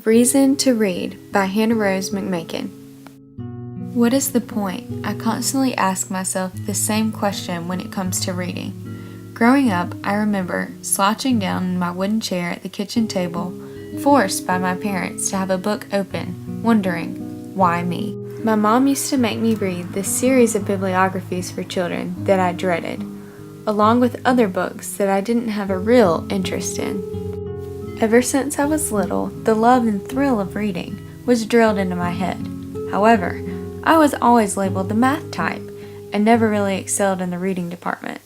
Reason to Read by Hannah Rose McMakin. What is the point? I constantly ask myself the same question when it comes to reading. Growing up, I remember slouching down in my wooden chair at the kitchen table, forced by my parents to have a book open, wondering, why me? My mom used to make me read this series of bibliographies for children that I dreaded, along with other books that I didn't have a real interest in. Ever since I was little, the love and thrill of reading was drilled into my head. However, I was always labeled the math type and never really excelled in the reading department.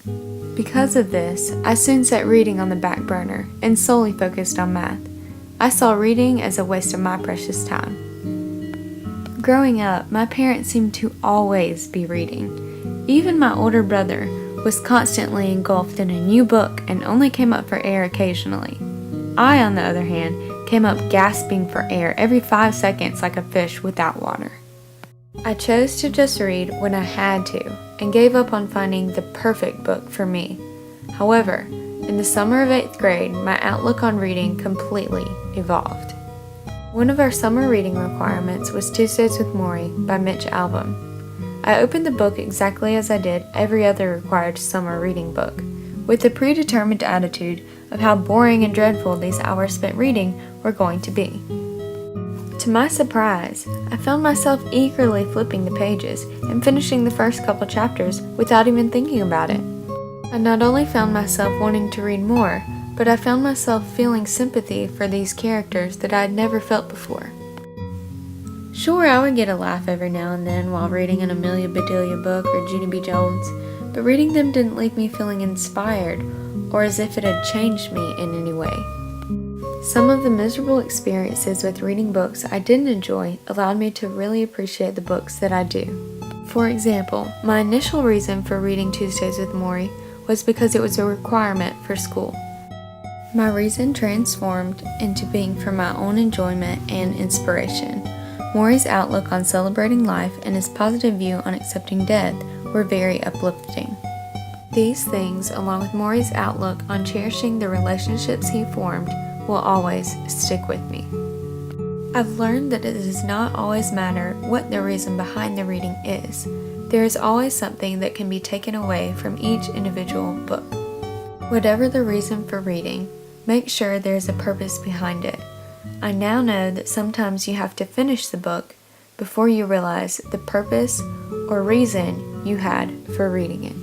Because of this, I soon set reading on the back burner and solely focused on math. I saw reading as a waste of my precious time. Growing up, my parents seemed to always be reading. Even my older brother was constantly engulfed in a new book and only came up for air occasionally. I, on the other hand, came up gasping for air every 5 seconds like a fish without water. I chose to just read when I had to and gave up on finding the perfect book for me. However, in the summer of 8th grade, my outlook on reading completely evolved. One of our summer reading requirements was Tuesdays with Morrie by Mitch Albom. I opened the book exactly as I did every other required summer reading book, with the predetermined attitude of how boring and dreadful these hours spent reading were going to be. To my surprise, I found myself eagerly flipping the pages and finishing the first couple chapters without even thinking about it. I not only found myself wanting to read more, but I found myself feeling sympathy for these characters that I had never felt before. Sure, I would get a laugh every now and then while reading an Amelia Bedelia book or Junie B. Jones, but reading them didn't leave me feeling inspired or as if it had changed me in any way. Some of the miserable experiences with reading books I didn't enjoy allowed me to really appreciate the books that I do. For example, my initial reason for reading Tuesdays with Morrie was because it was a requirement for school. My reason transformed into being for my own enjoyment and inspiration. Morrie's outlook on celebrating life and his positive view on accepting death were very uplifting. These things, along with Morrie's outlook on cherishing the relationships he formed, will always stick with me. I've learned that it does not always matter what the reason behind the reading is. There is always something that can be taken away from each individual book. Whatever the reason for reading, make sure there is a purpose behind it. I now know that sometimes you have to finish the book before you realize the purpose or reason you had for reading it.